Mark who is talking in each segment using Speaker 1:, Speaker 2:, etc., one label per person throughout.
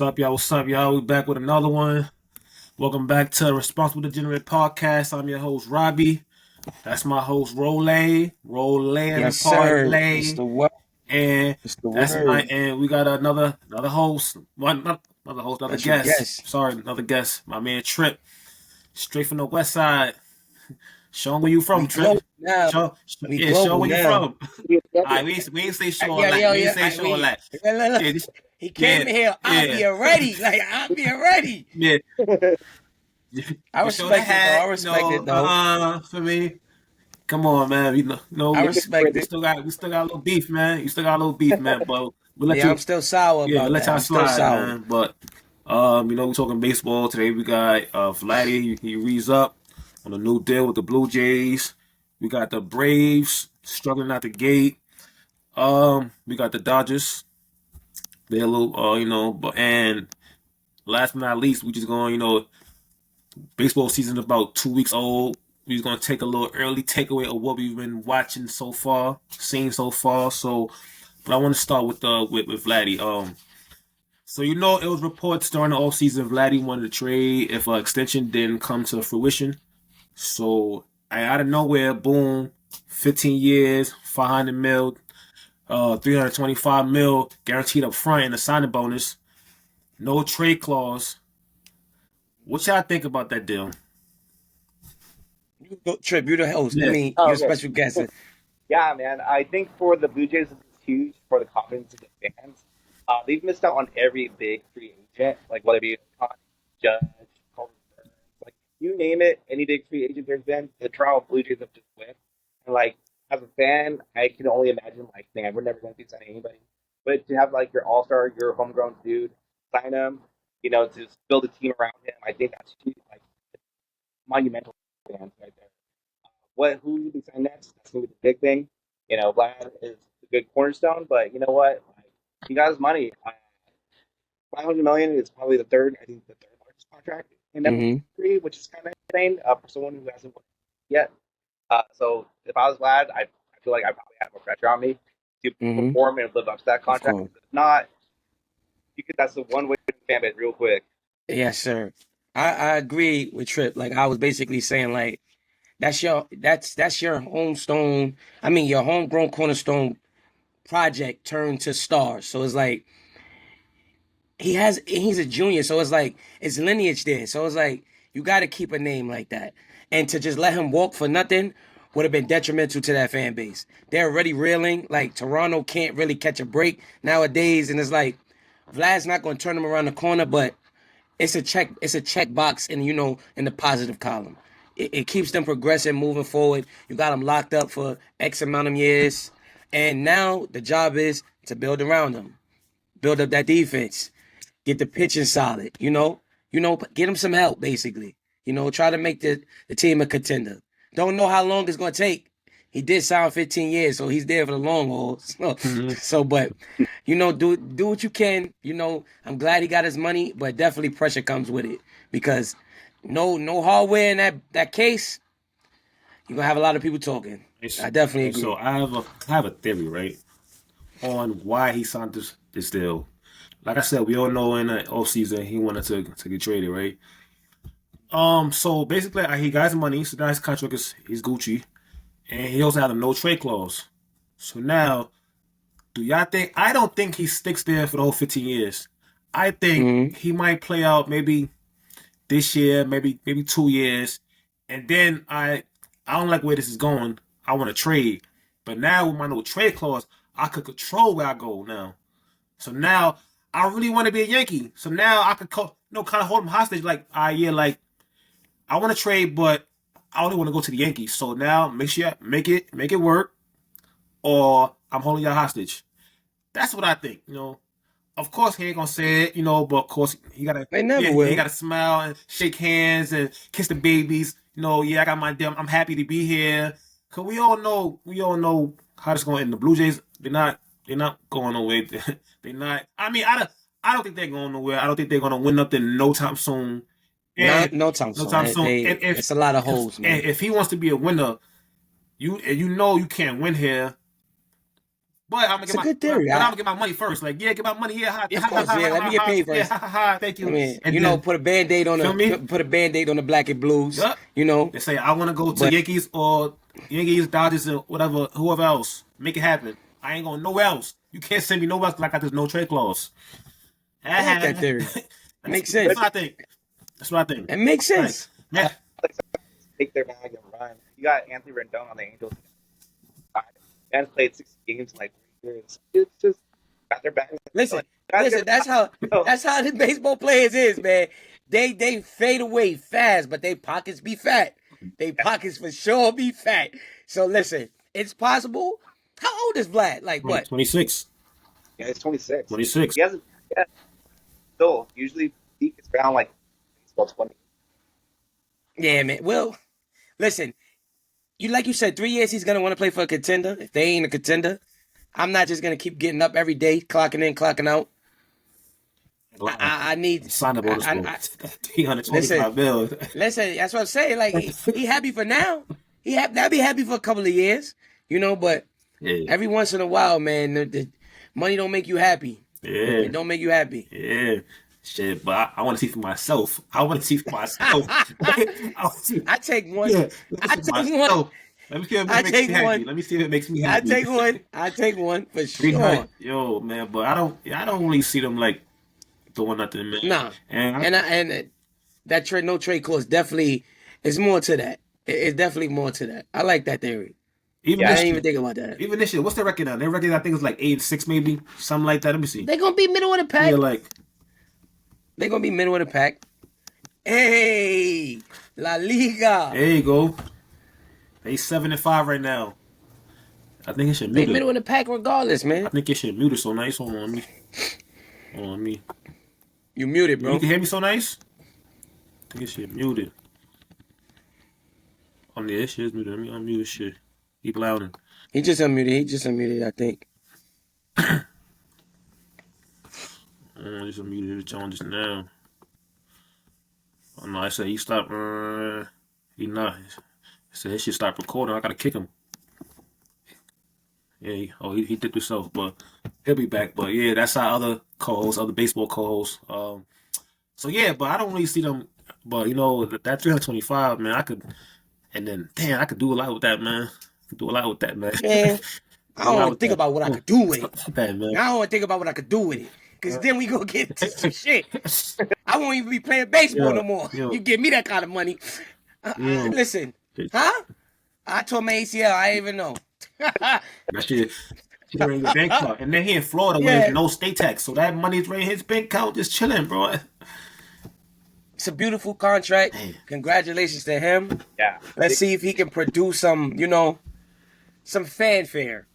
Speaker 1: What's up, y'all? What's up, y'all? We back with another one. Welcome back to the Responsible Degenerate podcast. I'm your host, Robbie. That's my host, Role as a
Speaker 2: Yes, sir. It's
Speaker 1: parlay.
Speaker 2: the word.
Speaker 1: And
Speaker 2: It's the
Speaker 1: that's my
Speaker 2: word.
Speaker 1: and we got another host. Another host, another
Speaker 2: Special
Speaker 1: guest.
Speaker 2: guest.
Speaker 1: Sorry, another guest. My man Trip. Straight from the west side. Show 'em where you from,
Speaker 2: We
Speaker 1: Trip.
Speaker 2: global now. We
Speaker 1: Show 'em
Speaker 2: global
Speaker 1: where you
Speaker 2: now.
Speaker 1: from. Alright, we ain't say show all
Speaker 2: Yeah,
Speaker 1: that.
Speaker 2: yo,
Speaker 1: We ain't
Speaker 2: yeah.
Speaker 1: say show all that.
Speaker 2: Look.
Speaker 1: Yeah,
Speaker 2: He came
Speaker 1: yeah,
Speaker 2: in here. I'm
Speaker 1: yeah,
Speaker 2: being ready. Like I'm being ready.
Speaker 1: yeah.
Speaker 2: I
Speaker 1: You show the
Speaker 2: respect it though. I
Speaker 1: hat,
Speaker 2: respect it though.
Speaker 1: for me. Come on, man.
Speaker 2: I respect
Speaker 1: We
Speaker 2: it.
Speaker 1: still got a little beef, man. You still got a little beef, man. But we'll let
Speaker 2: Yeah,
Speaker 1: you,
Speaker 2: I'm still sour
Speaker 1: yeah,
Speaker 2: about
Speaker 1: let
Speaker 2: that.
Speaker 1: y'all
Speaker 2: I'm still
Speaker 1: slide,
Speaker 2: sour.
Speaker 1: man. But we're talking baseball today. We got Vladdy. He reads up on a new deal with the Blue Jays. We got the Braves struggling out the gate. We got the Dodgers. They're a little, but and last but not least, we just going, baseball season about 2 weeks old. We're just gonna take a little early takeaway of what we've been watching so far, seeing so far. So, but I want to start with Vladdy. So it was reports during the off season Vladdy wanted to trade if an extension didn't come to fruition. So out of nowhere, boom, 15 years, 500 mil, 325 mil guaranteed up front and a signing bonus, no trade clause. What y'all think about that deal?
Speaker 2: You go, Trip, you're the host. I
Speaker 1: Yeah.
Speaker 2: mean,
Speaker 3: Oh,
Speaker 2: you're a
Speaker 3: okay.
Speaker 2: special guest.
Speaker 3: Yeah, man. I think for the Blue Jays, it's huge for the confidence of the fans. They've missed out on every big free agent, like whether it be Otani, Judge, Corbin Burns, like you name it, any big free agent there's been, the Toronto Blue Jays have just win. And like as a fan, I can only imagine like, man, we're never going to be signing anybody, but to have like your all star, your homegrown dude, sign him, to build a team around him, I think that's huge, like monumental fans right there. Who we sign next? That's gonna be the big thing. Vlad is a good cornerstone, but you know what? Like, he got his money. 500 million is probably the third. I think the third largest contract in
Speaker 2: Mm-hmm.
Speaker 3: three, which is kind of insane for someone who hasn't won yet. So if I was Vlad, I feel like I probably have more pressure on me to
Speaker 2: Mm-hmm.
Speaker 3: perform and live up to that
Speaker 2: Of
Speaker 3: contract.
Speaker 2: course.
Speaker 3: If not, you could. That's the one way to fan base real quick.
Speaker 2: Yes, sir. I agree with Trip. Like I was basically saying, like that's your homestone. I mean, your homegrown cornerstone project turned to stars. So it's like he's a junior, so it's like it's lineage there. So it's like you got to keep a name like that, and to just let him walk for nothing would have been detrimental to that fan base. They're already reeling. Like Toronto can't really catch a break nowadays, and it's like Vlad's not going to turn them around the corner, but it's a check. It's a check box, and in the positive column, it keeps them progressing, moving forward. You got them locked up for X amount of years, and now the job is to build around them, build up that defense, get the pitching solid. Get them some help basically. Try to make the team a contender. Don't know how long it's gonna take. He did sign 15 years, so he's there for the long haul. But do what you can. I'm glad he got his money, but definitely pressure comes with it because no hardware in that case. You're gonna have a lot of people talking. I definitely
Speaker 1: So
Speaker 2: agree.
Speaker 1: I have a theory, right, on why he signed this deal. Like I said, we all know in the off season he wanted to get traded, right? So basically, he got his money, so now his contract is he's Gucci, and he also had a no trade clause. So now, do y'all think? I don't think he sticks there for the whole 15 years. I think
Speaker 2: Hmm.
Speaker 1: he might play out maybe this year, maybe 2 years, and then I don't like where this is going. I want to trade, but now with my no trade clause, I could control where I go now. So now I really want to be a Yankee. So now I could kind of hold him hostage. Like, yeah, like I want to trade, but I only want to go to the Yankees. So now make sure make it work, or I'm holding y'all hostage. That's what I think. Of course he ain't gonna say it, but of course he gotta,
Speaker 2: They
Speaker 1: yeah,
Speaker 2: never
Speaker 1: he
Speaker 2: will.
Speaker 1: gotta smile and shake hands and kiss the babies. Yeah, I got my damn. I'm happy to be here. Cause we all know how this gonna end. The Blue Jays, they're not going nowhere. They're not. I mean, I don't think they're going nowhere. I don't think they're gonna win nothing no time soon.
Speaker 2: Not
Speaker 1: And
Speaker 2: no time
Speaker 1: no
Speaker 2: soon.
Speaker 1: time soon. And if
Speaker 2: It's a lot of
Speaker 1: if
Speaker 2: holes, man.
Speaker 1: and if he wants to be a winner, you know you can't win here. But I'm gonna
Speaker 2: It's
Speaker 1: get
Speaker 2: a good theory.
Speaker 1: but I'm gonna get my money first. Like, yeah, get my money. Yeah,
Speaker 2: Of course, yeah. Let me get paid
Speaker 1: yeah,
Speaker 2: first.
Speaker 1: thank you.
Speaker 2: I mean,
Speaker 1: And
Speaker 2: you
Speaker 1: then,
Speaker 2: know, put a band-aid on
Speaker 1: feel me?
Speaker 2: put a band-aid on the black and blues.
Speaker 1: Yup.
Speaker 2: You know,
Speaker 1: They say I want to go to
Speaker 2: But-
Speaker 1: Yankees or Dodgers, or whatever, whoever else. Make it happen. I ain't going nowhere else. You can't send me nowhere else like I got this no trade clause.
Speaker 2: I like that theory. Makes sense.
Speaker 1: That's what I think. That's what I think.
Speaker 2: It makes sense.
Speaker 1: Yeah.
Speaker 3: Take their bag and run. You got Anthony Rendon on the Angels. And played 60 games in like 3 years. It's just got their bag.
Speaker 2: Listen,
Speaker 3: Like,
Speaker 2: that's how the baseball players is, man. They fade away fast, but they pockets be fat. They pockets for sure be fat. So listen, it's possible. How old is Vlad? Like what?
Speaker 1: 26.
Speaker 3: Yeah, it's 26.
Speaker 1: 26.
Speaker 3: He hasn't. Yeah. Still, usually peak is around like baseball 20.
Speaker 2: Yeah, man. Well, listen, you said 3 years he's gonna want to play for a contender. If they ain't a contender, I'm not just gonna keep getting up every day, clocking in, clocking out. I need
Speaker 1: Sign up on
Speaker 2: I-
Speaker 1: this 325 bills.
Speaker 2: Listen, that's what I'm saying. Like he happy for now. That'd be happy for a couple of years, you know. But
Speaker 1: Yeah.
Speaker 2: every once in a while, man, the money don't make you happy.
Speaker 1: Yeah.
Speaker 2: It don't make you happy.
Speaker 1: Yeah. Shit, but I want to see for myself. I want to see for myself.
Speaker 2: I take one.
Speaker 1: Yeah,
Speaker 2: I
Speaker 1: listen,
Speaker 2: take
Speaker 1: myself.
Speaker 2: one.
Speaker 1: Let me see if it
Speaker 2: I
Speaker 1: makes
Speaker 2: take
Speaker 1: me happy.
Speaker 2: one.
Speaker 1: Let me see if it makes me
Speaker 2: I
Speaker 1: happy.
Speaker 2: take one. I take one for
Speaker 1: 300.
Speaker 2: sure.
Speaker 1: Yo, man, but I don't really see them like doing nothing, man.
Speaker 2: Nah.
Speaker 1: And
Speaker 2: And that no trade clause definitely is more to that. It's definitely more to that. I like that theory.
Speaker 1: even
Speaker 2: I
Speaker 1: this
Speaker 2: didn't
Speaker 1: year,
Speaker 2: even think about that.
Speaker 1: even this year, what's their record now? Their record, I think, is like 8-6, maybe something like that. Let me see.
Speaker 2: They're gonna be middle of the pack.
Speaker 1: Yeah, like
Speaker 2: They're gonna be middle of the pack. Hey, La Liga.
Speaker 1: there you go. They 7-5 right now. I think it should
Speaker 2: They
Speaker 1: mute
Speaker 2: middle
Speaker 1: it.
Speaker 2: of the pack regardless,
Speaker 1: I
Speaker 2: man.
Speaker 1: think it should mute it so nice. Hold on, me.
Speaker 2: You muted, bro.
Speaker 1: You can hear me so nice? I think it should mute it. Yeah, this shit is muted. Let me unmute this shit. Keep louding.
Speaker 2: He just unmuted, I think.
Speaker 1: I just unmuted the John just now. Oh no, I said he stopped. He not. I said his shit stopped recording. I gotta kick him. Yeah, he did himself, but he'll be back. But yeah, that's our other co-host, other baseball co-hosts. So yeah, but I don't really see them. But you know that 325, man, I could, and then damn, I could do a lot with that, man. I could do a lot with that, man.
Speaker 2: Man, I don't want to think about what I could do with it.
Speaker 1: That, man.
Speaker 2: I don't want to think about what I could do with it. Because then we go get into some shit. I won't even be playing baseball no more.
Speaker 1: Yeah.
Speaker 2: You give me that kind of money.
Speaker 1: Yeah.
Speaker 2: Listen, huh? I told my ACL, I didn't even know.
Speaker 1: That shit in your bank account. And then he in Florida where
Speaker 2: Yeah.
Speaker 1: there's no state tax. So that money's right in his bank account just chilling, bro.
Speaker 2: It's a beautiful contract. Congratulations to him.
Speaker 3: Yeah.
Speaker 2: Let's see if he can produce some, some fanfare.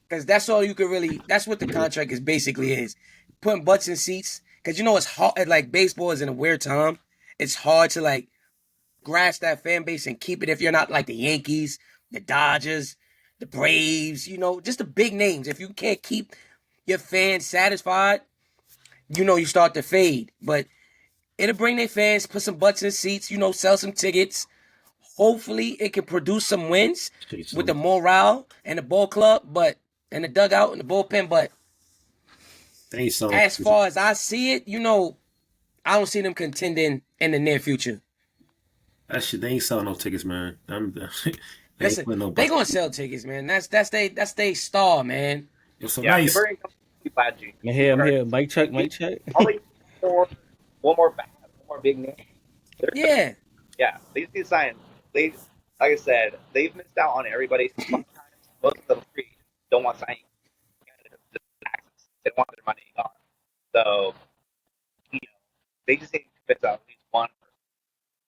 Speaker 2: Because that's all you can really, that's what the contract is basically is. Putting butts in seats. Because it's hard, like baseball is in a weird time. It's hard to like grasp that fan base and keep it if you're not like the Yankees, the Dodgers, the Braves, just the big names. If you can't keep your fans satisfied, you start to fade. But it'll bring their fans, put some butts in seats, sell some tickets. Hopefully it can produce some wins with the morale and the ball club, and the dugout and the bullpen. But as far as I see it, I don't see them contending in the near future.
Speaker 1: That shit, they ain't selling no tickets, man.
Speaker 2: Listen, they gonna sell tickets, man. That's they star, man.
Speaker 1: It's so
Speaker 3: Yeah,
Speaker 1: nice.
Speaker 3: you're very Vladdy Jr.
Speaker 4: I'm here. Mic check.
Speaker 3: Probably one more big name.
Speaker 2: Yeah.
Speaker 3: Yeah, they just need to sign. Like I said, they've missed out on everybody. Sometimes most of them free don't want signing. They don't want their money gone. So, they just need to convince at least one person.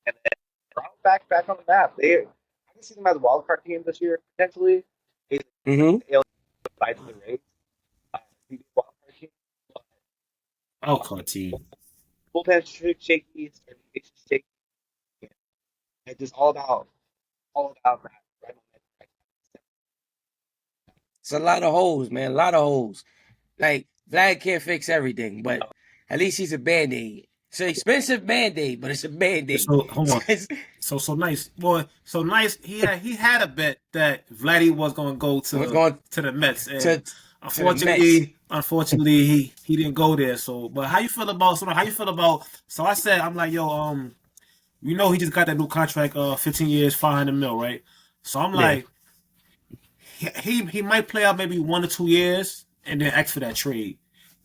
Speaker 3: And then Toronto back on the map. I can see them as a wild card team this year potentially.
Speaker 2: Mm-hmm.
Speaker 3: Besides the Rays, wild card team.
Speaker 1: Alcott team.
Speaker 3: Bullpen shaky, it's shaky. It's just all about that. Right?
Speaker 2: It's a lot of holes, man. A lot of holes. Like, Vlad can't fix everything, but at least he's a Band-Aid. It's an expensive Band-Aid, but it's a Band-Aid.
Speaker 1: So hold on. So nice, boy. So nice. He had a bet that Vladdy was gonna go to the Mets, and unfortunately, he didn't go there. So, but how you feel about how you feel about? So I said, I'm like, yo, you know, he just got that new contract, 15 years, 500 mil, right? So I'm
Speaker 2: Yeah.
Speaker 1: like, he might play out maybe 1 or 2 years and then ask for that trade.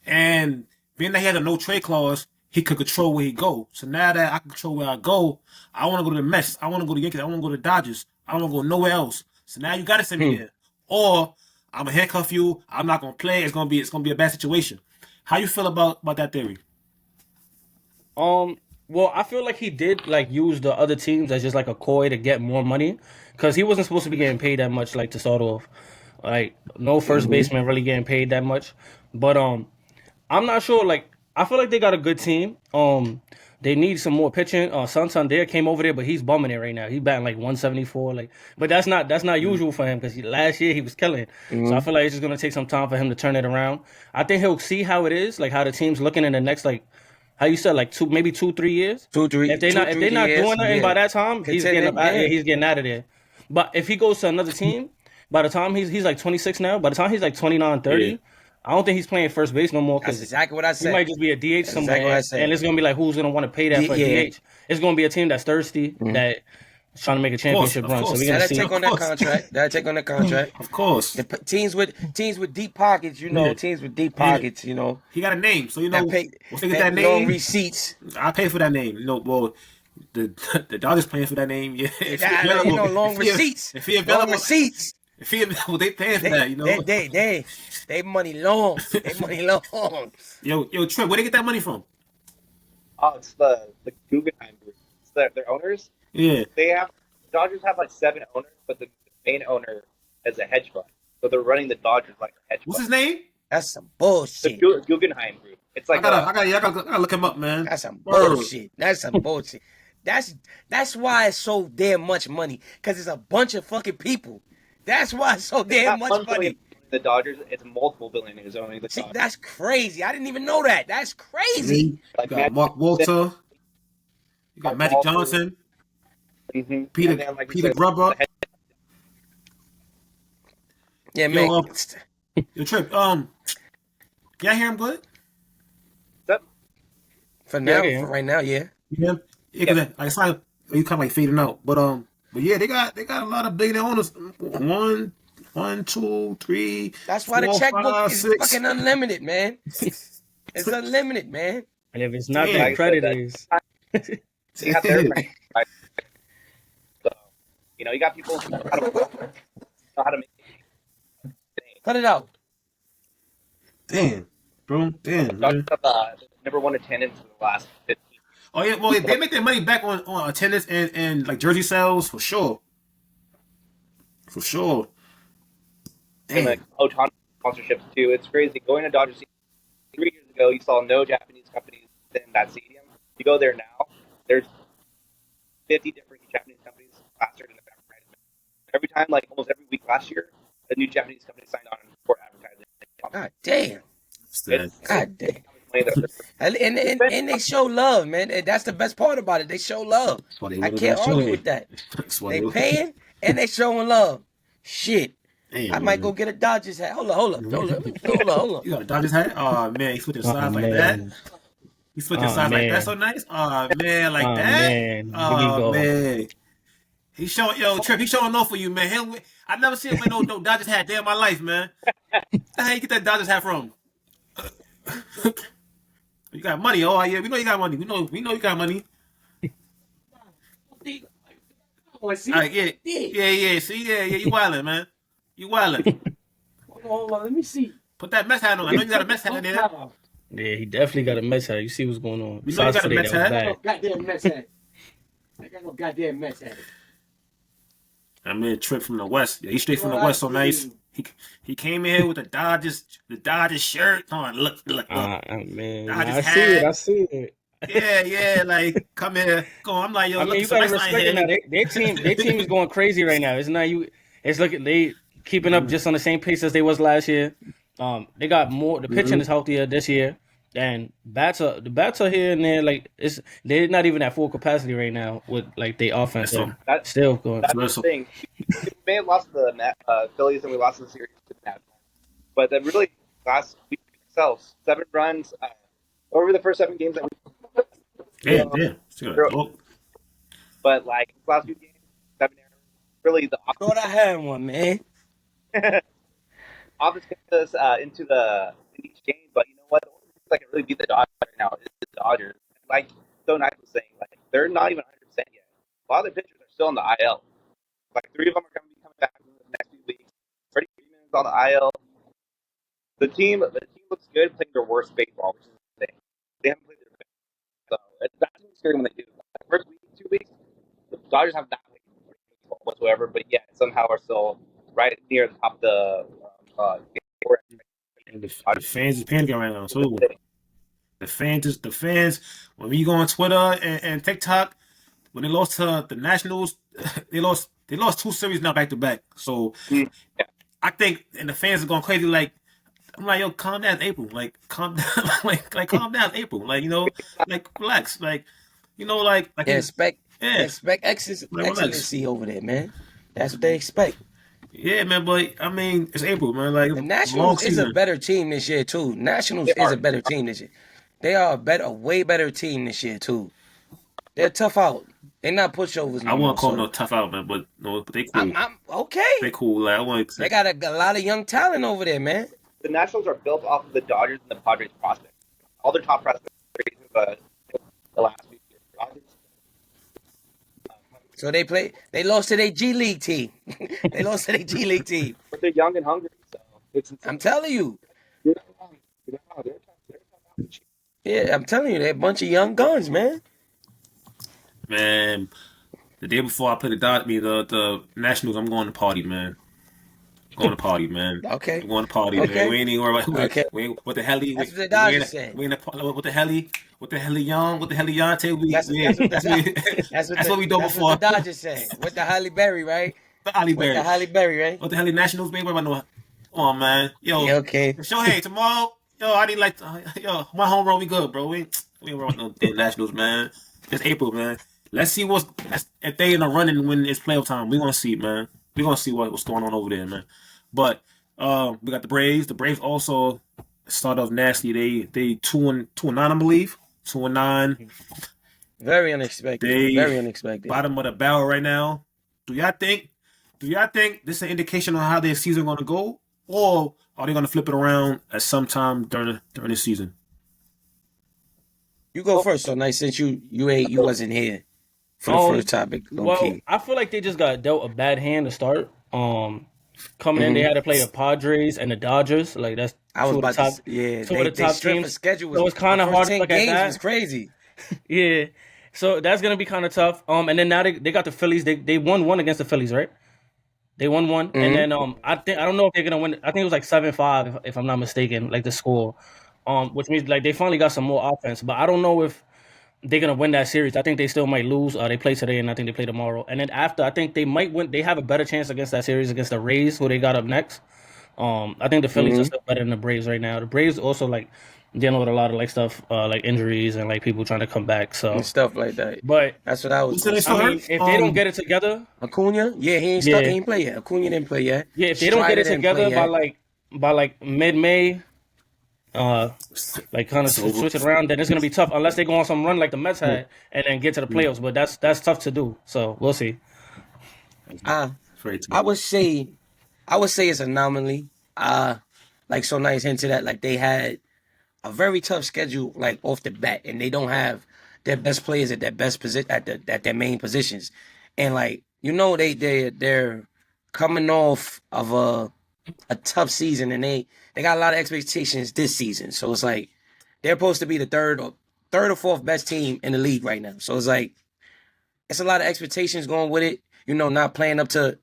Speaker 1: And being that he had a no trade clause, he could control where he go. So now that I can control where I go, I want to go to the Mets. I want to go to Yankees. I want to go to the Dodgers. I don't want to go nowhere else. So now you got to send me there, or I'm gonna handcuff you. I'm not gonna play. It's gonna be a bad situation. How you feel about that theory?
Speaker 4: Well, I feel like he did like use the other teams as just like a coy to get more money, because he wasn't supposed to be getting paid that much. Like to start off, like no first baseman really getting paid that much. But I'm not sure. Like I feel like they got a good team. They need some more pitching. Santander came over there, but he's bumming it right now. He's batting like 174. Like, but that's not usual for him because last year he was killing. So I feel like it's just gonna take some time for him to turn it around. I think he'll see how it is, like how the team's looking in the next like how you said like 2 maybe 2 3 years. If they're not doing nothing by that time, he's getting up out here. He's getting out of there. But if he goes to another team, by the time he's like 26 now, by the time he's like 29, 30,
Speaker 1: Yeah.
Speaker 4: I don't think he's playing first base no more
Speaker 2: That's
Speaker 4: because
Speaker 2: exactly what I
Speaker 4: he
Speaker 2: said.
Speaker 4: might just be a DH somewhere,
Speaker 2: exactly what I said.
Speaker 4: and it's gonna be like who's gonna want to pay that for
Speaker 2: Yeah.
Speaker 4: a DH? It's gonna be a team that's thirsty that is trying to make a championship
Speaker 1: of
Speaker 4: run. So
Speaker 1: course.
Speaker 4: we're gonna
Speaker 2: That'll
Speaker 4: see.
Speaker 2: take on that contract. That'll take on that contract.
Speaker 1: Of course,
Speaker 2: Teams with deep pockets, you know.
Speaker 1: Yeah.
Speaker 2: Teams with deep pockets, you know.
Speaker 1: he got a name, so you know.
Speaker 2: That pay
Speaker 1: Once they get that
Speaker 2: long
Speaker 1: name,
Speaker 2: receipts.
Speaker 1: I pay for that name. You know, well, the the Dodgers paying for that name. Yeah, if he
Speaker 2: You
Speaker 1: available,
Speaker 2: know, long
Speaker 1: if he-
Speaker 2: receipts.
Speaker 1: If he
Speaker 2: Long
Speaker 1: available,
Speaker 2: receipts.
Speaker 1: if he available, they paying for that. You know.
Speaker 2: They money long. They money long.
Speaker 1: Yo, Trip, where they get that money from?
Speaker 3: Oh, it's the Guggenheim Group. It's their owners.
Speaker 1: Yeah.
Speaker 3: The Dodgers have like 7 owners, but the main owner is a hedge fund. So they're running the Dodgers like a hedge
Speaker 1: What's his
Speaker 3: fund.
Speaker 1: name?
Speaker 2: That's some
Speaker 3: The
Speaker 2: bullshit.
Speaker 3: Guggenheim Group. It's like
Speaker 1: I gotta look him up, man.
Speaker 2: That's some
Speaker 1: Word.
Speaker 2: bullshit. That's some bullshit. That's why it's so damn much money. Cause it's a bunch of fucking people. That's why it's so damn
Speaker 3: not
Speaker 2: much
Speaker 3: one
Speaker 2: money.
Speaker 3: billion the Dodgers. It's multiple billionaires owning the
Speaker 2: See,
Speaker 3: Dodgers.
Speaker 2: that's crazy. I didn't even know that. That's crazy.
Speaker 3: Like
Speaker 1: You got Mark Walter. You got Magic
Speaker 3: Walter.
Speaker 1: Johnson.
Speaker 3: Mm-hmm.
Speaker 1: Peter Grubber.
Speaker 2: Yeah,
Speaker 1: Yo,
Speaker 2: man.
Speaker 1: Yo, Trip. Can I hear him good?
Speaker 2: For now,
Speaker 4: yeah.
Speaker 2: for right now, yeah.
Speaker 1: Yeah. Yeah, I saw you kind of like fading out, but yeah, they got a lot of billionaire owners. One, 2, 3.
Speaker 2: That's why the
Speaker 1: 4,
Speaker 2: checkbook
Speaker 1: 5,
Speaker 2: is
Speaker 1: 6.
Speaker 2: fucking unlimited, man. It's unlimited, man.
Speaker 4: And if it's not
Speaker 1: Yeah.
Speaker 4: the creditors,
Speaker 3: They have their right. So, you know, you got people who know how to make
Speaker 2: Cut it out.
Speaker 1: Damn, bro. Damn,
Speaker 3: Dodgers
Speaker 1: man.
Speaker 3: have number 1 attendance in the last 15 years.
Speaker 1: Oh yeah, well they make their money back on attendance and like jersey sales for sure. For sure.
Speaker 3: And
Speaker 1: Damn.
Speaker 3: like Otani sponsorships too. It's crazy. Going to Dodger Stadium 3 years ago, you saw no Japanese companies in that stadium. You go there now, there's 50 different Japanese companies plastered in the advertisement. Every time, like almost every week last year, a new Japanese company signed on for advertising.
Speaker 2: God damn. God damn.
Speaker 3: Money that-
Speaker 2: And they show love, man. And that's the best part about it. They show love.
Speaker 1: why they
Speaker 2: I
Speaker 1: wanted
Speaker 2: can't
Speaker 1: that
Speaker 2: argue
Speaker 1: shit.
Speaker 2: with that.
Speaker 1: That's why
Speaker 2: They
Speaker 1: they-
Speaker 2: paying and they showing love. Shit.
Speaker 1: Damn,
Speaker 2: I might
Speaker 1: man.
Speaker 2: go get a Dodgers hat. Hold on.
Speaker 1: You got a Dodgers hat? Oh man, he switching sides like that. He switching sides like that, so nice. Oh man, like that.
Speaker 4: man.
Speaker 1: Oh man. He showing Trip. He showing off for you, man. I never seen him wear no Dodgers hat day in my life, man. How you get that Dodgers hat from? You got money. Oh yeah, we know you got money. We know you got money. All right, yeah. See, yeah. You wildin', man. You wildin'.
Speaker 2: Hold on. Let me see.
Speaker 1: Put that Mets hat on. I know you got a Mets hat in there.
Speaker 4: Yeah, he definitely got a Mets hat. You see what's going on.
Speaker 1: You know you got a
Speaker 4: today,
Speaker 1: Mets
Speaker 4: that was
Speaker 1: hat?
Speaker 4: bad.
Speaker 2: Goddamn Mets hat. I got no goddamn Mets hat.
Speaker 1: I mean, Trip from the West. Yeah, he's straight from the West, so nice. He came in here with the Dodgers shirt on. Look.
Speaker 4: Man,
Speaker 1: Dodgers
Speaker 4: I see it.
Speaker 1: Yeah, like come here, go. I'm like, yo,
Speaker 4: I
Speaker 1: look,
Speaker 4: mean, you
Speaker 1: some
Speaker 4: gotta
Speaker 1: nice line
Speaker 4: respect it
Speaker 1: here.
Speaker 4: now. Their team is going crazy right now. It's not you. It's looking they keeping up just on the same pace as they was last year. They got more. The pitching is healthier this year, and the bats are here and there. Like they're not even at full capacity right now with like the offense.
Speaker 1: That's
Speaker 4: So
Speaker 3: That's
Speaker 4: still going.
Speaker 3: the thing. We may have lost the Phillies and we lost the series to the Nationals. But then really last week themselves, 7 runs over the first 7 games that we
Speaker 1: Damn, damn. Still got- oh,
Speaker 3: but like last few games, 7 errors. Really the
Speaker 2: Thought I had one, man.
Speaker 3: offense kept us into each game. But you know what? The only team that can really beat the Dodgers right now is the Dodgers. And like Stone Knight was saying, like they're not even 100% yet. A lot of the pitchers are still on the IL. Like 3 of them are going to be coming back in the next few weeks. Freddie Freeman's on the IL. The team looks good playing their worst baseball, which is the thing. They haven't played their best. So that's scary when they do. Like, the first week, 2 weeks, the Dodgers have not played baseball whatsoever, but yet somehow are still right near the top of the
Speaker 1: and the fans is panicking right now too. The fans. When you go on Twitter and TikTok, when they lost to the Nationals, they lost 2 series now back to back. So I think, and the fans are going crazy. Like I'm like, yo, calm down, April. Like calm down, like calm down, April. Like like relax. Like like
Speaker 2: They expect
Speaker 1: yeah,
Speaker 2: excellency over there, man. That's what they expect.
Speaker 1: Yeah, man, but I mean, it's April, man. Like
Speaker 2: The
Speaker 1: long
Speaker 2: Nationals is a
Speaker 1: season.
Speaker 2: better team this year too. Nationals is a better team this year. They are a way better team this year too. They're tough out. They're not pushovers no
Speaker 1: I
Speaker 2: more.
Speaker 1: won't call
Speaker 2: So
Speaker 1: them no tough out, man, but but they cool.
Speaker 2: I'm okay.
Speaker 1: They cool. Like I want
Speaker 2: They got a lot of young talent over there, man.
Speaker 3: The Nationals are built off of the Dodgers and the Padres prospects. All their top prospects are the last few years. Dodgers.
Speaker 2: So they lost to their G League team. They lost to their G League team.
Speaker 3: But they're young and hungry, so it's
Speaker 2: I'm telling you.
Speaker 3: You're not wrong. They're tough.
Speaker 2: Yeah, I'm telling you, they're a bunch of young guns, man.
Speaker 1: man. The day before I play the Nationals, I'm going to party, man. Going to party, man.
Speaker 2: Okay.
Speaker 1: I'm going to party,
Speaker 2: Okay.
Speaker 1: man. We ain't even worried about
Speaker 2: Okay.
Speaker 1: what the hell he.
Speaker 2: That's what the Dodgers said.
Speaker 1: We in the what the hell he young, what the hell he young.
Speaker 2: That's
Speaker 1: What we do
Speaker 2: That's
Speaker 1: before.
Speaker 2: what the Dodgers said. With the Halle Berry, right?
Speaker 1: The Holly
Speaker 2: With
Speaker 1: Berry.
Speaker 2: the Halle Berry, right?
Speaker 1: What the hell the Nationals, baby? Come on, man. Yo,
Speaker 2: Yeah, okay.
Speaker 1: Shohei, tomorrow. Yo, I need yo, my home run, we good, bro. We ain't worried about no damn Nationals, man. It's April, man. Let's see if they in the running when it's playoff time. We gonna see, man. We gonna see what's going on over there, man. But we got the Braves. The Braves also start off nasty. They 2-9, I believe. 2-9.
Speaker 2: Very unexpected. Very unexpected.
Speaker 1: Bottom of the barrel right now. Do y'all think this is an indication on how their season gonna go, or are they gonna flip it around at some time during the season?
Speaker 2: You go first, so nice since you wasn't here for the first topic.
Speaker 4: Well, I feel like they just got dealt a bad hand to start. Coming in, they had to play the Padres and the Dodgers. Like that's
Speaker 2: I was
Speaker 4: two of the
Speaker 2: about
Speaker 4: top,
Speaker 2: to yeah.
Speaker 4: two of the top
Speaker 2: strength of
Speaker 4: teams.
Speaker 2: schedule was,
Speaker 4: So it's kind of hard to look at that.
Speaker 2: Was crazy.
Speaker 4: Yeah, so that's gonna be kind of tough. And then now they got the Phillies. They won one against the Phillies, right? They won one, and then I don't know if they're gonna win. I think it was like 7-5 if I'm not mistaken, like the score. Which means like they finally got some more offense, but I don't know if they're gonna win that series. I think they still might lose. They play today, and I think they play tomorrow. And then after, I think they might win. They have a better chance against that series against the Rays, who they got up next. I think the Phillies are still better than the Braves right now. The Braves also like dealing with a lot of like stuff, like injuries and like people trying to come back. So
Speaker 2: and stuff like that.
Speaker 4: But
Speaker 2: that's what I was.
Speaker 4: I mean, if they don't get it together,
Speaker 2: Acuna, yeah, he ain't play yet. Acuna didn't play yet.
Speaker 4: Yeah, if they don't get it together by like mid-May. Like kind of switch it around, then it's gonna be tough unless they go on some run like the Mets had and then get to the playoffs. But that's tough to do. So we'll see.
Speaker 2: I would say it's an anomaly. Like so nice into that. Like they had a very tough schedule, like off the bat, and they don't have their best players at their best position at their main positions, and like they're coming off of a tough season, and they got a lot of expectations this season. So it's like they're supposed to be the third or fourth best team in the league right now. So it's like it's a lot of expectations going with it. Not playing up to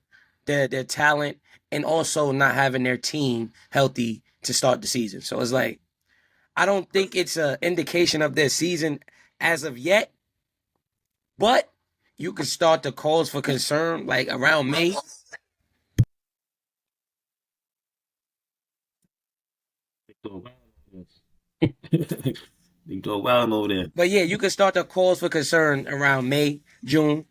Speaker 2: their talent, and also not having their team healthy to start the season. So it's like I don't think it's an indication of their season as of yet, but you can start the calls for concern like around May.
Speaker 1: They do well over there.
Speaker 2: But yeah, you can start the calls for concern around May, June.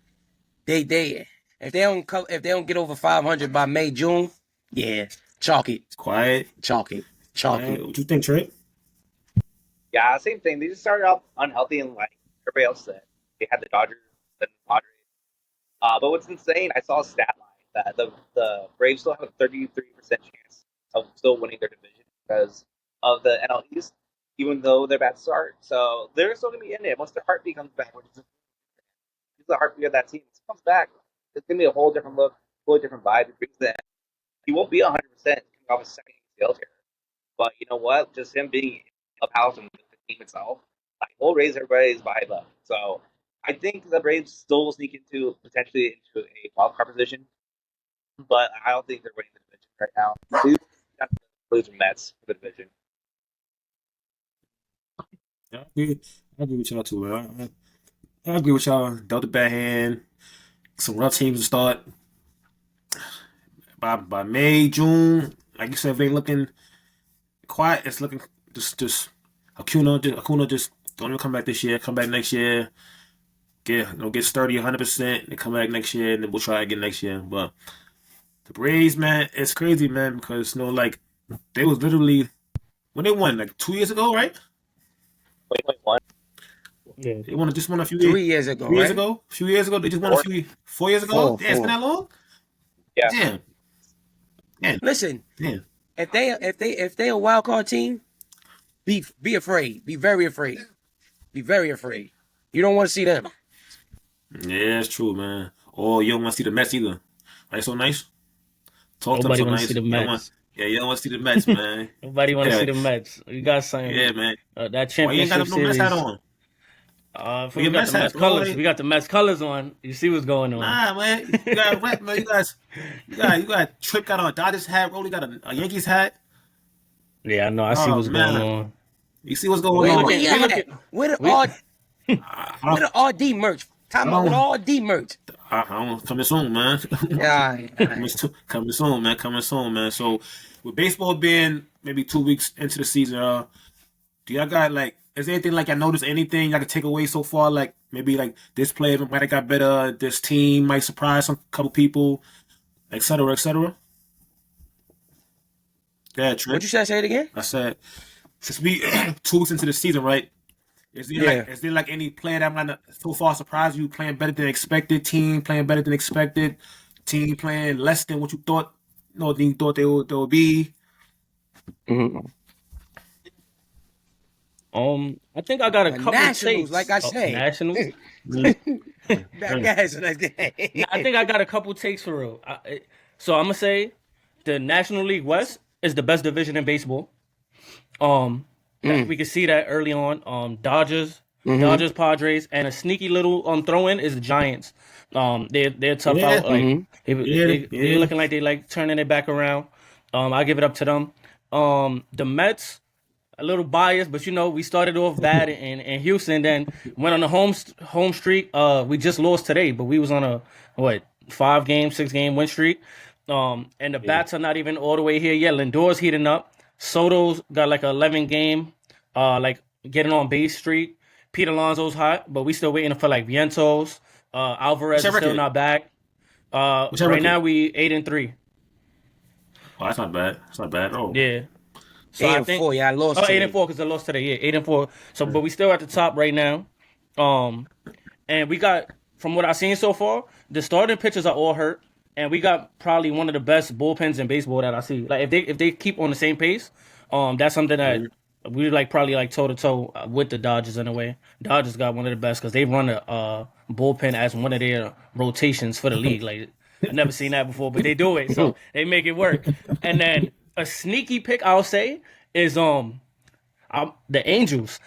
Speaker 2: If they don't get over 500 by May, June, yeah, Chalk it.
Speaker 1: It's quiet.
Speaker 2: Chalk it. Chalk it.
Speaker 1: What you think, Trey?
Speaker 3: Yeah, same thing. They just started out unhealthy and like everybody else said. They had the Dodgers, then the Padres. But what's insane, I saw a stat line that the Braves still have a 33% chance of still winning their division because of the NL East, even though they're bad start. So they're still gonna be in it once their heartbeat comes back, which is the heartbeat of that team. Once it comes back, it's gonna be a whole different look, whole different vibe. It brings that he won't be 100% coming off a second ACL tear. But you know what? Just him being a house and the team itself, like, will raise everybody's vibe up. So I think the Braves still will sneak into potentially into a wild card position, but I don't think they're winning the division right now. They have to lose the Mets for the division.
Speaker 1: Yeah, I agree with y'all too, man. I agree with y'all. Dealt a bad hand. Some rough teams to start. By May, June, like you said, if they looking quiet, it's looking just Acuna just don't even come back this year. Come back next year. Get sturdy 100%. And come back next year, and then we'll try again next year. But the Braves, man, it's crazy, man, because like they was literally when they won like 2 years ago, right?
Speaker 3: 2021.
Speaker 4: Yeah.
Speaker 1: They just won a few
Speaker 2: 3 years ago,
Speaker 1: 3 years
Speaker 2: right?
Speaker 1: ago. A few years ago, they just won 4 years ago.
Speaker 2: Four,
Speaker 1: Damn, it's been that long.
Speaker 3: Yeah.
Speaker 1: Damn.
Speaker 2: Listen,
Speaker 1: Damn.
Speaker 2: if they a wild card team, be afraid. Be very afraid. Be very afraid. You don't want to see them.
Speaker 1: Yeah, it's true, man. Oh, you don't want to see the Mets either. Right, so nice. Talk to them
Speaker 4: Nobody
Speaker 1: so
Speaker 4: want to
Speaker 1: nice.
Speaker 4: see the
Speaker 1: You don't
Speaker 4: Mets.
Speaker 1: you don't want to see the Mets, man.
Speaker 4: Nobody want to
Speaker 1: Yeah.
Speaker 4: see the Mets. You got something.
Speaker 1: Yeah, man.
Speaker 4: That
Speaker 1: Why you ain't
Speaker 4: championship
Speaker 1: got no Mets
Speaker 4: series.
Speaker 1: hat on?
Speaker 4: If
Speaker 1: Your
Speaker 4: we got
Speaker 1: Mets
Speaker 4: the
Speaker 1: hat,
Speaker 4: Mets
Speaker 1: bro.
Speaker 4: colors. We got the Mets colors on. You see what's going on.
Speaker 1: Nah, man. You got rep, man. You got Trip got on a Dodgers hat. Rolly got a Yankees hat.
Speaker 4: Yeah, I know. I see
Speaker 1: Oh
Speaker 4: what's going
Speaker 1: man,
Speaker 4: on.
Speaker 1: you see what's going
Speaker 2: Where
Speaker 1: on?
Speaker 2: you
Speaker 4: looking-
Speaker 2: at? Where the
Speaker 4: we-
Speaker 2: RD merch? Time out with RD merch.
Speaker 1: I'm coming soon, man.
Speaker 2: Yeah.
Speaker 1: Coming soon, man. Coming soon, man. So, with baseball being maybe 2 weeks into the season, do y'all got like? Is there anything like I noticed anything y'all can take away so far? Like maybe like this player might have got better. This team might surprise some couple people, etc., etc. Yeah, Trip.
Speaker 2: What'd you say? Say it again.
Speaker 1: I said since we 2 weeks into the season, right? Is there like any player that might so far surprise you playing better than expected? Team playing better than expected? Team playing less than what you thought? You thought they would be?
Speaker 2: Mm-hmm.
Speaker 4: I think I got a
Speaker 2: The
Speaker 4: couple
Speaker 2: Nationals,
Speaker 4: takes.
Speaker 2: like I said.
Speaker 4: Nationals.
Speaker 2: Guys,
Speaker 4: I think I got a couple takes for real. So I'm gonna say the National League West is the best division in baseball. We can see that early on. Dodgers, Padres, and a sneaky little throw-in is the Giants. They're tough
Speaker 1: Yeah.
Speaker 4: out. Like
Speaker 1: Yeah.
Speaker 4: they're looking like they like turning it back around. I give it up to them. The Mets, a little biased, but we started off bad in Houston, then went on a home streak. We just lost today, but we was on a 6-game win streak. And the bats are not even all the way here yet. Lindor's heating up. Soto's got like a 11-game, like getting on base streak. Pete Alonso's hot, but we still waiting for like Vientos. Alvarez is still not back. Right now we 8-3.
Speaker 1: Oh, that's not bad. That's not bad. Oh,
Speaker 4: Yeah. So
Speaker 2: 8-4. Yeah, I lost.
Speaker 4: 8-4 because I lost today. Yeah, 8-4. So, but we still at the top right now. And we got, from what I've seen so far, the starting pitchers are all hurt, and we got probably one of the best bullpens in baseball that I see. Like if they keep on the same pace, that's something that we probably toe to toe with the Dodgers in a way. Dodgers got one of the best because they run a bullpen as one of their rotations for the league. Like I've never seen that before, but they do it, so they make it work. And then a sneaky pick I'll say is the Angels.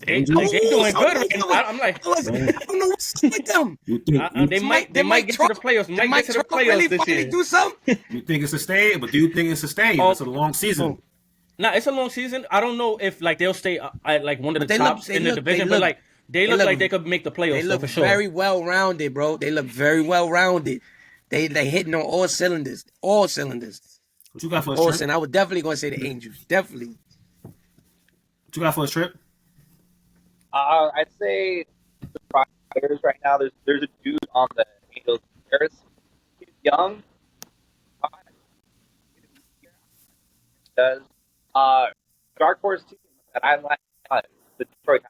Speaker 4: They doing good right now. I'm like,
Speaker 2: I don't know what's with them.
Speaker 4: they might get to the playoffs. Might get to the playoffs
Speaker 2: really
Speaker 4: this year.
Speaker 2: do something.
Speaker 1: You think it's sustained? But do you think it's sustained? It's a long season.
Speaker 4: Nah, it's a long season. I don't know if they'll stay at one of the tops in the division,
Speaker 2: they
Speaker 4: but they look like they could make the playoffs.
Speaker 2: They look
Speaker 4: for sure.
Speaker 2: very well rounded, bro. They look very well rounded. They hitting on all cylinders. All cylinders.
Speaker 1: What you got for us,
Speaker 2: Austin,
Speaker 1: Trip?
Speaker 2: I would definitely gonna say the Angels. Definitely.
Speaker 1: What you got for us, Trip?
Speaker 3: I'd say the players right now. There's a dude on the Angels. He's young. does. Dark horse team that I like the Detroit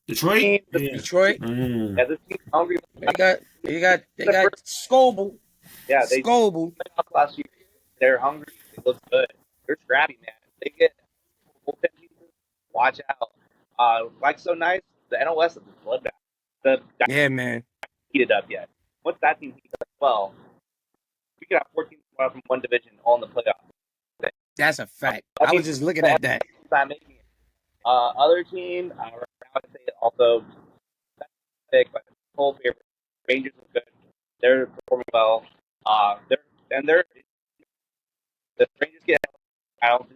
Speaker 1: Detroit?
Speaker 3: team. This,
Speaker 1: Yeah.
Speaker 2: Detroit.
Speaker 3: yeah, this team's hungry.
Speaker 2: They got Scoble.
Speaker 3: Yeah, they
Speaker 2: Scoble.
Speaker 3: played off last year. They're hungry. They look good. They're scrappy, man. They get bullpen pieces. Watch out. Like so nice. The NOS is a bloodbath. The
Speaker 2: Yeah, man.
Speaker 3: heated up yet. Once that team heats up well, we could have 14 from one division all in the playoffs.
Speaker 2: That's a fact. I was just looking at that.
Speaker 3: Not making it. Other team, right now I'd say also big, but whole favorite. Rangers are good. They're performing well. They're the Rangers get out.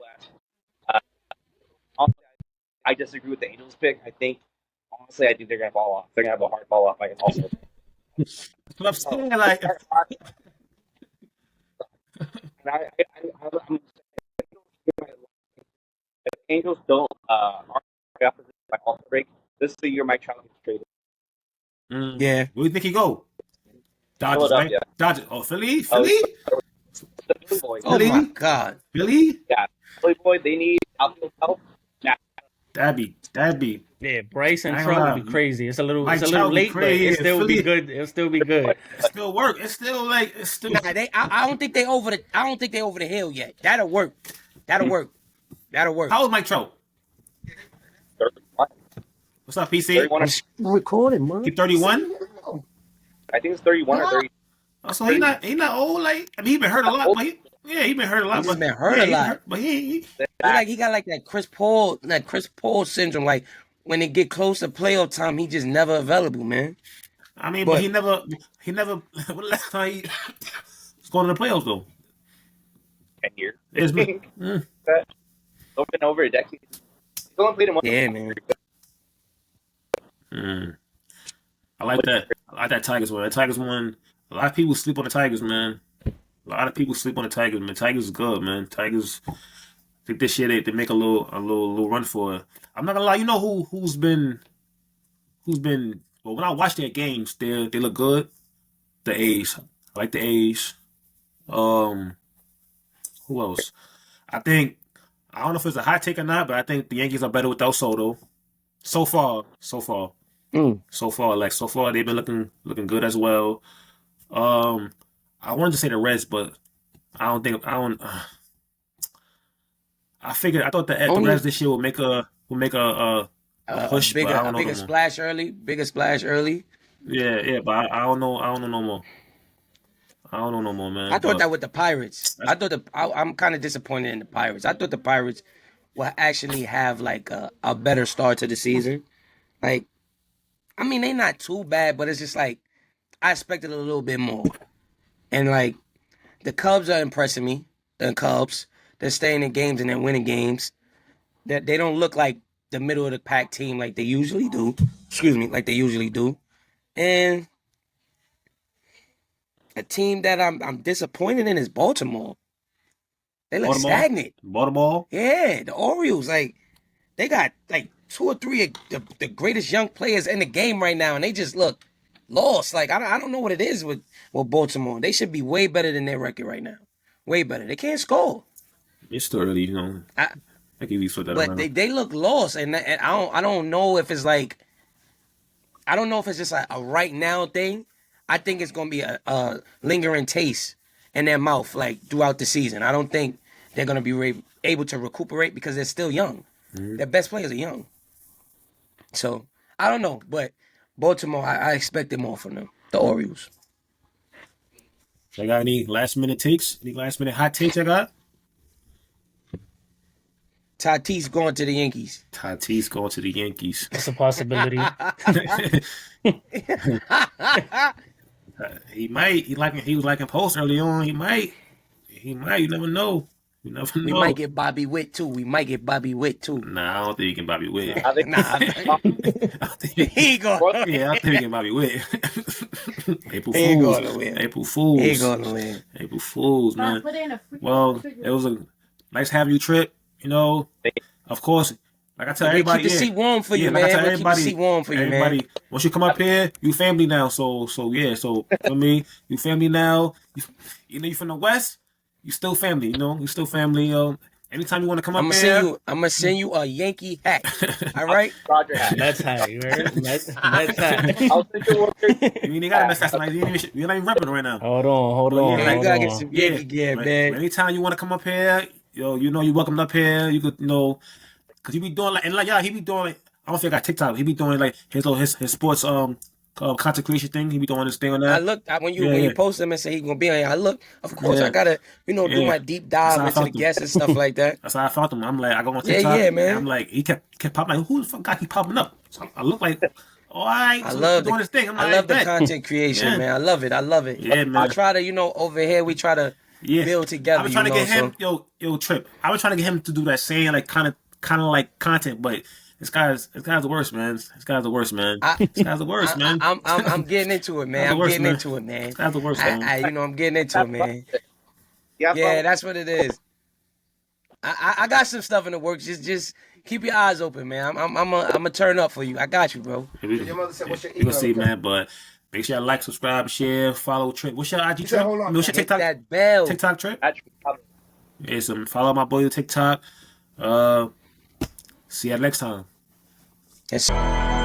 Speaker 3: West. I disagree with the Angels pick. I think honestly, I think they're gonna fall off. They're gonna have a hard fall off. Like also.
Speaker 1: I'm saying, like,
Speaker 3: I'm if the Angels don't opposite by all break, this is the year Mike Trout gets traded.
Speaker 2: Yeah.
Speaker 1: where do you think he go? Dodgers, right?
Speaker 3: Philadelphia.
Speaker 1: Dodgers. Oh, Philly? Philly?
Speaker 3: The Philly Boys.
Speaker 2: Oh
Speaker 1: Philly?
Speaker 2: my God.
Speaker 1: Philly?
Speaker 3: Yeah, Philly Boy. They need outfield help. Yeah,
Speaker 1: That'd be.
Speaker 4: Yeah, Bryce and
Speaker 1: I ain't
Speaker 4: Trout
Speaker 1: gonna
Speaker 4: would be
Speaker 1: lie.
Speaker 4: crazy. It's a little
Speaker 1: Mike Trout be
Speaker 4: late, but
Speaker 1: crazy.
Speaker 4: it still be
Speaker 1: Philly-
Speaker 4: good. It'll still be good.
Speaker 1: It still work. It's still like, it's still.
Speaker 2: Nah, I don't think they over the hill yet. That'll work. That'll work.
Speaker 1: How old Mike Trout?
Speaker 3: 31.
Speaker 1: What's up, PC?
Speaker 3: 31.
Speaker 2: Recording, man.
Speaker 1: He 31?
Speaker 3: I think it's 31 or 30.
Speaker 1: Oh, so he not old. Like, I mean, he been hurt a lot, but he been hurt a lot.
Speaker 2: He's
Speaker 1: but,
Speaker 2: been hurt a lot.
Speaker 1: But he
Speaker 2: He got like that Chris Paul syndrome. Like when it get close to playoff time, he just never available, man.
Speaker 1: I mean, but he never. What the last time he was going to the playoffs though?
Speaker 3: 10 years.
Speaker 1: It's
Speaker 3: I
Speaker 1: been-
Speaker 3: think that's been over a decade. He's only played in one.
Speaker 2: Yeah, man.
Speaker 1: I like that. I like that Tigers one. That Tigers one. A lot of people sleep on the Tigers, man. A lot of people sleep on the Tigers, man. Tigers is good, man. Tigers. I think this year they make a little run for it. I'm not gonna lie. You know who's been. Well, when I watch their games, they look good. The A's. I like the A's. Who else? I don't know if it's a hot take or not, but I think the Yankees are better without Soto. So far, they've been looking good as well. I wanted to say the Reds, but I thought the Reds this year will make a push, but I don't know
Speaker 2: bigger
Speaker 1: no more.
Speaker 2: splash early.
Speaker 1: Yeah, but I don't know no more. I don't know no more, man.
Speaker 2: I thought that with the Pirates. I'm kind of disappointed in the Pirates. I thought the Pirates will actually have like a better start to the season. Like, I mean, they're not too bad, but it's just like I expected a little bit more. And like the Cubs are impressing me. The Cubs, they're staying in games and they're winning games. That they don't look like the middle of the pack team like they usually do. And a team that I'm disappointed in is Baltimore. They look stagnant.
Speaker 1: Baltimore?
Speaker 2: Yeah, the Orioles, like, they got like 2 or 3 of the greatest young players in the game right now, and they just look lost. Like, I don't know what it is with Baltimore. They should be way better than their record right now. Way better. They can't score.
Speaker 1: It's still early, you know. I can be that
Speaker 2: But
Speaker 1: around.
Speaker 2: they look lost, and I don't know if it's like, I don't know if it's just a right now thing. I think it's gonna be a lingering taste in their mouth like throughout the season. I don't think they're gonna be able to recuperate because they're still young. Their best players are young. So I don't know, but Baltimore, I expected more from them. The Orioles.
Speaker 1: I got any last minute takes? Any last minute hot takes I got?
Speaker 2: Tatis going to the Yankees.
Speaker 1: Tatis going to the Yankees.
Speaker 4: That's a possibility.
Speaker 1: He might. He was liking Post early on. He might. You never know. You never know.
Speaker 2: We might get Bobby Witt too.
Speaker 1: Nah, I don't think he can Bobby Witt.
Speaker 3: I think
Speaker 2: He going.
Speaker 1: Yeah, I think he can Bobby Witt. April
Speaker 2: He ain't
Speaker 1: Fools.
Speaker 2: going to win.
Speaker 1: April Fools.
Speaker 2: He going to win.
Speaker 1: April Fools, man. Well, it was a nice having you, Trip. You know, of course, like I tell
Speaker 2: We
Speaker 1: everybody,
Speaker 2: keep the seat warm for you,
Speaker 1: like I
Speaker 2: man.
Speaker 1: tell
Speaker 2: We keep the seat warm for you, man.
Speaker 1: everybody, once you come up here, you family now. So for me, you family now. You know, you from the West. you still family. You know, you still family. Anytime you want to come
Speaker 2: I'm
Speaker 1: up
Speaker 2: gonna
Speaker 1: here,
Speaker 2: send you a Yankee hat. All right.
Speaker 3: Roger hat.
Speaker 4: Mets hat, you heard? Mets hat.
Speaker 3: I'll send you one.
Speaker 1: you ain't gotta mess that tonight. You're not even repping right now.
Speaker 4: Hold
Speaker 1: But
Speaker 4: on,
Speaker 1: yeah,
Speaker 2: Yeah, you
Speaker 1: like,
Speaker 2: gotta get
Speaker 4: on.
Speaker 2: some
Speaker 1: yeah,
Speaker 2: Yankee gear, man.
Speaker 1: anytime you want to come up here, you know you welcome up here. You could, cause he be doing like, and like, yeah, he be doing like, I don't think I got TikTok. He be doing like his sports content creation thing. He be doing his thing on
Speaker 2: I
Speaker 1: that.
Speaker 2: looked when
Speaker 1: Yeah,
Speaker 2: you
Speaker 1: yeah.
Speaker 2: post him and say he's gonna be on here. I look, of course, I
Speaker 1: Yeah.
Speaker 2: gotta do
Speaker 1: Yeah.
Speaker 2: my deep
Speaker 1: That's
Speaker 2: dive
Speaker 1: how I
Speaker 2: into the
Speaker 1: felt him.
Speaker 2: guests and stuff like that.
Speaker 1: That's how I felt him. I'm like, I go on
Speaker 2: Yeah,
Speaker 1: TikTok.
Speaker 2: yeah, man.
Speaker 1: And I'm like, he kept popping. Like, who the fuck guy keep popping up? So I look like, all right.
Speaker 2: I
Speaker 1: So
Speaker 2: love
Speaker 1: doing his thing. I'm
Speaker 2: I
Speaker 1: like,
Speaker 2: love the
Speaker 1: bet.
Speaker 2: content creation,
Speaker 1: Yeah.
Speaker 2: man. I love it. I love it.
Speaker 1: Yeah,
Speaker 2: I
Speaker 1: man.
Speaker 2: try to, over here we try to
Speaker 1: Yeah.
Speaker 2: build together.
Speaker 1: I was trying to get him,
Speaker 2: so.
Speaker 1: yo, Trip. I was trying to get him to do that same like kind of like content, but this guy's the worst, man. This guy's the worst, man. This guy's the worst, man.
Speaker 2: I'm getting into it, man.
Speaker 1: That's the
Speaker 2: I'm
Speaker 1: worst,
Speaker 2: getting
Speaker 1: man.
Speaker 2: into it, man.
Speaker 1: This guy's the worst, man.
Speaker 2: I'm getting into it, man.
Speaker 3: Yeah,
Speaker 2: That's what it is. I got some stuff in the works. Just keep your eyes open, man. I'm a turn up for you. I got you, bro.
Speaker 5: Your mother said, "What's your
Speaker 1: We gonna
Speaker 5: email
Speaker 1: see,
Speaker 5: address?"
Speaker 1: man. But make sure you like, subscribe, share, follow Trip. What's your IG, Trip?
Speaker 5: hold on,
Speaker 1: What's your
Speaker 2: Hit
Speaker 1: TikTok?
Speaker 2: that bell.
Speaker 1: TikTok, Trip?
Speaker 3: Tripchavez.
Speaker 1: Yeah, so follow my boy on TikTok. See you next time.
Speaker 2: Yes.